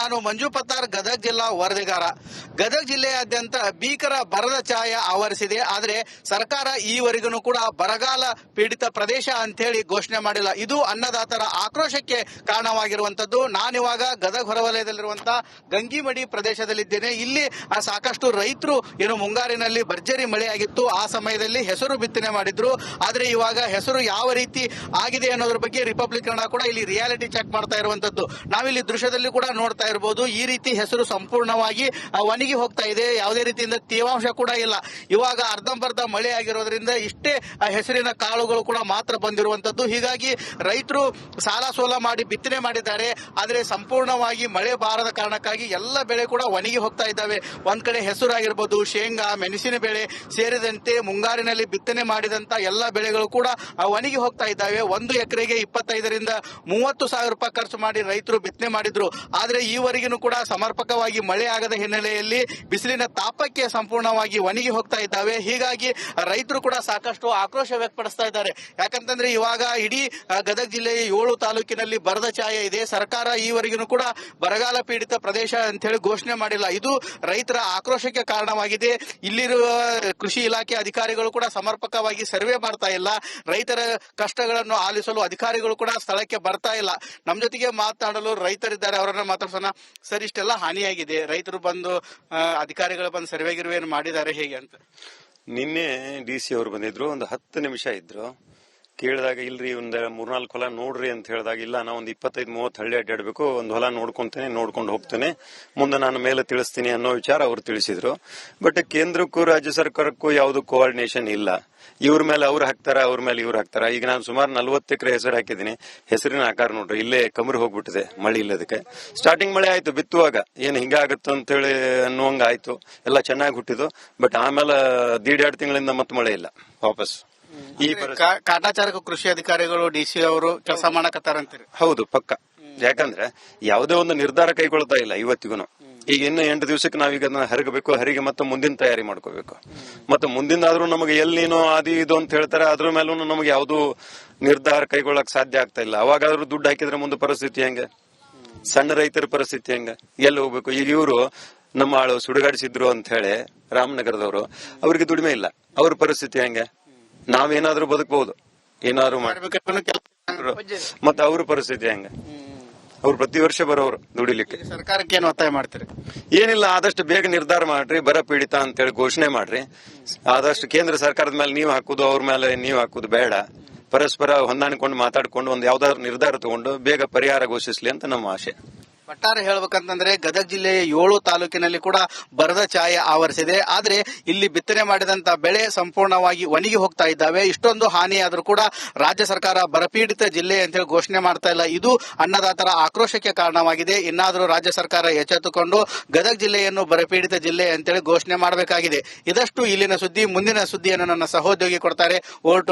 ನಾನು ಮಂಜು ಪತ್ತಾರ್, ಗದಗ ಜಿಲ್ಲಾ ವರದಿಗಾರ. ಗದಗ ಜಿಲ್ಲೆಯಾದ್ಯಂತ ಭೀಕರ ಬರದ ಛಾಯೆ ಆವರಿಸಿದೆ. ಆದರೆ ಸರ್ಕಾರ ಈವರೆಗೂ ಕೂಡ ಬರಗಾಲ ಪೀಡಿತ ಪ್ರದೇಶ ಅಂತ ಹೇಳಿ ಘೋಷಣೆ ಮಾಡಿಲ್ಲ. ಇದು ಅನ್ನದಾತರ ಆಕ್ರೋಶಕ್ಕೆ ಕಾರಣವಾಗಿರುವಂತದ್ದು. ನಾನಿವಾಗ ಗದಗ ಹೊರವಲಯದಲ್ಲಿರುವಂತಹ ಗಂಗಿಮಡಿ ಪ್ರದೇಶದಲ್ಲಿದ್ದೇನೆ. ಇಲ್ಲಿ ಸಾಕಷ್ಟು ರೈತರು ಏನು ಮುಂಗಾರಿನಲ್ಲಿ ಭರ್ಜರಿ ಮಳೆಯಾಗಿತ್ತು, ಆ ಸಮಯದಲ್ಲಿ ಹೆಸರು ಬಿತ್ತನೆ ಮಾಡಿದ್ರು. ಆದ್ರೆ ಇವಾಗ ಹೆಸರು ಯಾವ ರೀತಿ ಆಗಿದೆ ಅನ್ನೋದ್ರ ಬಗ್ಗೆ ರಿಪಬ್ಲಿಕ್ ಕನ್ನಡ ಕೂಡ ಇಲ್ಲಿ ರಿಯಾಲಿಟಿ ಚೆಕ್ ಮಾಡ್ತಾ ಇರುವಂತದ್ದು. ನಾವಿಲ್ಲಿ ದೃಶ್ಯದಲ್ಲಿ ಕೂಡ ನೋಡ್ತಾ ಇರಬಹುದು. ಈ ರೀತಿ ಹೆಸರು ಸಂಪೂರ್ಣವಾಗಿ ಒಣಗಿ ಹೋಗ್ತಾ ಇದೆ. ಯಾವುದೇ ರೀತಿಯಿಂದ ತೇವಾಂಶ ಕೂಡ ಇಲ್ಲ. ಇವಾಗ ಅರ್ಧಂಬರ್ಧ ಮಳೆ ಆಗಿರೋದ್ರಿಂದ ಇಷ್ಟೇ ಹೆಸರಿನ ಕಾಳುಗಳು ಕೂಡ ಮಾತ್ರ ಬಂದಿರುವಂತದ್ದು. ಹೀಗಾಗಿ ರೈತರು ಸಾಲ ಸೋಲ ಮಾಡಿ ಬಿತ್ತನೆ ಮಾಡಿದ್ದಾರೆ. ಆದ್ರೆ ಸಂಪೂರ್ಣವಾಗಿ ಮಳೆ ಬಾರದ ಕಾರಣಕ್ಕಾಗಿ ಎಲ್ಲ ಬೆಳೆ ಕೂಡ ಒಣಗಿ ಹೋಗ್ತಾ ಇದ್ದಾವೆ. ಒಂದ್ ಕಡೆ ಹೆಸರು ಆಗಿರ್ಬೋದು, ಶೇಂಗಾ, ಮೆಣಸಿನ ಬೆಳೆ ಸೇರಿದಂತೆ ಮುಂಗಾರಿನಲ್ಲಿ ಬಿತ್ತನೆ ಮಾಡಿದಂತ ಎಲ್ಲ ಬೆಳೆಗಳು ಕೂಡ ಒಣಗಿ ಹೋಗ್ತಾ ಇದ್ದಾವೆ. 1 ಎಕರೆಗೆ 25,000 ರಿಂದ 30,000 ರೂಪಾಯಿ ಖರ್ಚು ಮಾಡಿ ರೈತರು ಬಿತ್ತನೆ ಮಾಡಿದ್ರು. ಆದ್ರೆ ಈವರೆಗೂ ಕೂಡ ಸಮರ್ಪಕವಾಗಿ ಮಳೆ ಆಗದ ಹಿನ್ನೆಲೆಯಲ್ಲಿ ಬಿಸಿಲಿನ ತಾಪಕ್ಕೆ ಸಂಪೂರ್ಣವಾಗಿ ಒಣಗಿ ಹೋಗ್ತಾ ಇದ್ದಾವೆ. ಹೀಗಾಗಿ ರೈತರು ಕೂಡ ಸಾಕಷ್ಟು ಆಕ್ರೋಶ ವ್ಯಕ್ತಪಡಿಸ್ತಾ ಇದ್ದಾರೆ. ಯಾಕಂತಂದ್ರೆ ಇವಾಗ ಇಡೀ ಗದಗ ಜಿಲ್ಲೆಯ 7 ತಾಲೂಕಿನಲ್ಲಿ ಬರದ ಛಾಯೆ ಇದೆ. ಸರ್ಕಾರ ಈವರೆಗೂ ಕೂಡ ಬರಗಾಲ ಪೀಡಿತ ಪ್ರದೇಶ ಅಂತ ಹೇಳಿ ಘೋಷಣೆ ಮಾಡಿಲ್ಲ. ಇದು ರೈತರ ಆಕ್ರೋಶಕ್ಕೆ ಕಾರಣವಾಗಿದೆ. ಇಲ್ಲಿರುವ ಕೃಷಿ ಇಲಾಖೆ ಅಧಿಕಾರಿಗಳು ಕೂಡ ಸಮರ್ಪಕವಾಗಿ ಸರ್ವೆ ಮಾಡ್ತಾ ಇಲ್ಲ. ರೈತರ ಕಷ್ಟಗಳನ್ನು ಆಲಿಸಲು ಅಧಿಕಾರಿಗಳು ಕೂಡ ಸ್ಥಳಕ್ಕೆ ಬರ್ತಾ ಇಲ್ಲ. ನಮ್ಮ ಜೊತೆಗೆ ಮಾತನಾಡಲು ರೈತರಿದ್ದಾರೆ, ಅವರನ್ನ ಮಾತಾಡ್ಸೋಣ. ಸರ್, ಇಷ್ಟೆಲ್ಲ ಹಾನಿಯಾಗಿದೆ, ರೈತರು ಬಂದು ಅಧಿಕಾರಿಗಳು ಬಂದು ಸರ್ವೆ ಗಿರ್ವೆ ಮಾಡಿದ್ದಾರೆ, ಹೇಗೆ ಅಂತ? ನಿನ್ನೆ DC ಅವರು ಬಂದಿದ್ರು, ಒಂದು 10 ನಿಮಿಷ ಇದ್ರು. ಕೇಳಿದಾಗ ಇಲ್ರಿ ಒಂದ್ 3-4 ಹೊಲ ನೋಡ್ರಿ ಅಂತ ಹೇಳಿದಾಗ, ಇಲ್ಲ ನಾ ಒಂದ್ 25-30 ಹಳ್ಳಿ ಅಡ್ಡಾಡ್ಬೇಕು, ಒಂದ್ ಹೊಲ ನೋಡ್ಕೊಂಡು ಹೋಗ್ತೇನೆ, ಮುಂದೆ ನಾನು ಮೇಲೆ ತಿಳಿಸ್ತೀನಿ ಅನ್ನೋ ವಿಚಾರ ಅವ್ರು ತಿಳಿಸಿದ್ರು. ಬಟ್ ಕೇಂದ್ರಕ್ಕೂ ರಾಜ್ಯ ಸರ್ಕಾರಕ್ಕೂ ಯಾವ್ದು ಕೋಆರ್ಡಿನೇಷನ್ ಇಲ್ಲ. ಇವ್ರ ಮೇಲೆ ಅವ್ರು ಹಾಕ್ತಾರ, ಅವ್ರ ಮೇಲೆ ಇವ್ರು ಹಾಕ್ತಾರ. ಈಗ ನಾನು ಸುಮಾರು 40 ಎಕರೆ ಹೆಸರು ಹಾಕಿದ್ದೀನಿ. ಹೆಸರಿನ ಆಕಾರ ನೋಡ್ರಿ, ಇಲ್ಲೇ ಕಮರ್ ಹೋಗ್ಬಿಟ್ಟಿದೆ ಮಳೆ ಇಲ್ಲದಕ್ಕೆ. ಸ್ಟಾರ್ಟಿಂಗ್ ಮಳೆ ಆಯ್ತು, ಬಿತ್ತುವಾಗ ಏನ್ ಹಿಂಗಾಗತ್ತ ಅಂತ ಹೇಳಿ ಅನ್ನುವಂಗ ಆಯ್ತು, ಎಲ್ಲ ಚೆನ್ನಾಗಿ ಹುಟ್ಟಿದ್ದು. ಬಟ್ ಆಮೇಲೆ 1.5 ತಿಂಗಳಿಂದ ಮತ್ತೆ ಮಳೆ ಇಲ್ಲ ವಾಪಸ್. ಈ ಕಾಟಾಚಾರಕ ಕೃಷಿ ಅಧಿಕಾರಿಗಳು DC ಅವರು ಕೆಲಸ ಮಾಡಕತ್ತಾರಂತೀರಿ? ಹೌದು, ಪಕ್ಕ. ಯಾಕಂದ್ರೆ ಯಾವುದೇ ಒಂದು ನಿರ್ಧಾರ ಕೈಗೊಳ್ತಾ ಇಲ್ಲ ಇವತ್ತಿಗೂ. ಈಗ ಇನ್ನು 8 ದಿವಸಕ್ಕೆ ನಾವೀಗ ಹರಗಬೇಕು, ಹರಿಗೆ ಮತ್ತೆ ಮುಂದಿನ ತಯಾರಿ ಮಾಡ್ಕೋಬೇಕು. ಮತ್ತೆ ಮುಂದಿಂದಾದ್ರೂ ನಮಗೆ ಎಲ್ಲಿನೋ ಅದು ಇದು ಅಂತ ಹೇಳ್ತಾರೆ, ಅದ್ರ ಮೇಲೂ ನಮಗೆ ಯಾವ್ದು ನಿರ್ಧಾರ ಕೈಗೊಳ್ಳಕ್ ಸಾಧ್ಯ ಆಗ್ತಾ ಇಲ್ಲ. ಅವಾಗಾದ್ರೂ ದುಡ್ಡು ಹಾಕಿದ್ರೆ ಮುಂದೆ ಪರಿಸ್ಥಿತಿ ಹೆಂಗ? ಸಣ್ಣ ರೈತರ ಪರಿಸ್ಥಿತಿ ಹೆಂಗ? ಎಲ್ಲಿ ಹೋಗ್ಬೇಕು? ಈಗ ಇವರು ನಮ್ಮ ಆಳು ಸುಡುಗಾಡಿಸಿದ್ರು ಅಂತ ಹೇಳಿ ರಾಮನಗರದವರು, ಅವ್ರಿಗೆ ದುಡಿಮೆ ಇಲ್ಲ. ಅವ್ರ ಪರಿಸ್ಥಿತಿ ಹೆಂಗೆ? ನಾವೇನಾದ್ರೂ ಬದುಕಬಹುದು, ಏನಾದ್ರು ಮತ್ತೆ ಅವ್ರ ಪರಿಸ್ಥಿತಿ ಹೆಂಗ? ಅವ್ರು ಪ್ರತಿ ವರ್ಷ ಬರೋರು ದುಡಿಲಿಕ್ಕೆ. ಸರ್ಕಾರಕ್ಕೆ ಏನು ಒತ್ತಾಯ ಮಾಡ್ತೀರಿ? ಏನಿಲ್ಲ, ಆದಷ್ಟು ಬೇಗ ನಿರ್ಧಾರ ಮಾಡ್ರಿ, ಬರ ಪೀಡಿತ ಅಂತ ಹೇಳಿ ಘೋಷಣೆ ಮಾಡ್ರಿ. ಆದಷ್ಟು ಕೇಂದ್ರ ಸರ್ಕಾರದ ಮೇಲೆ ನೀವು ಹಾಕುದು, ಅವ್ರ ಮೇಲೆ ನೀವು ಹಾಕುದು ಬೇಡ. ಪರಸ್ಪರ ಹೊಂದಾಣಿಕೊಂಡು ಮಾತಾಡ್ಕೊಂಡು ಒಂದು ಯಾವ್ದಾದ್ರು ನಿರ್ಧಾರ ತಗೊಂಡು ಬೇಗ ಪರಿಹಾರ ಘೋಷಿಸ್ಲಿ ಅಂತ ನಮ್ಮ ಆಶೆ. ಒಟ್ಟಾರೆ ಹೇಳ್ಬೇಕಂತಂದ್ರೆ ಗದಗ ಜಿಲ್ಲೆಯ 7 ತಾಲೂಕಿನಲ್ಲಿ ಕೂಡ ಬರದ ಛಾಯೆ ಆವರಿಸಿದೆ. ಆದ್ರೆ ಇಲ್ಲಿ ಬಿತ್ತನೆ ಮಾಡಿದಂತ ಬೆಳೆ ಸಂಪೂರ್ಣವಾಗಿ ಒಣಗಿ ಹೋಗ್ತಾ ಇದ್ದಾವೆ. ಇಷ್ಟೊಂದು ಹಾನಿಯಾದ್ರೂ ಕೂಡ ರಾಜ್ಯ ಸರ್ಕಾರ ಬರಪೀಡಿತ ಜಿಲ್ಲೆ ಅಂತ ಹೇಳಿ ಘೋಷಣೆ ಮಾಡ್ತಾ ಇಲ್ಲ. ಇದು ಅನ್ನದಾತರ ಆಕ್ರೋಶಕ್ಕೆ ಕಾರಣವಾಗಿದೆ. ಇನ್ನಾದರೂ ರಾಜ್ಯ ಸರ್ಕಾರ ಎಚ್ಚೆತ್ತುಕೊಂಡು ಗದಗ ಜಿಲ್ಲೆಯನ್ನು ಬರಪೀಡಿತ ಜಿಲ್ಲೆ ಅಂತೇಳಿ ಘೋಷಣೆ ಮಾಡಬೇಕಾಗಿದೆ. ಇದಷ್ಟು ಇಲ್ಲಿನ ಸುದ್ದಿ. ಮುಂದಿನ ಸುದ್ದಿಯನ್ನು ನನ್ನ ಸಹೋದ್ಯೋಗಿ ಕೊಡ್ತಾರೆ. Over to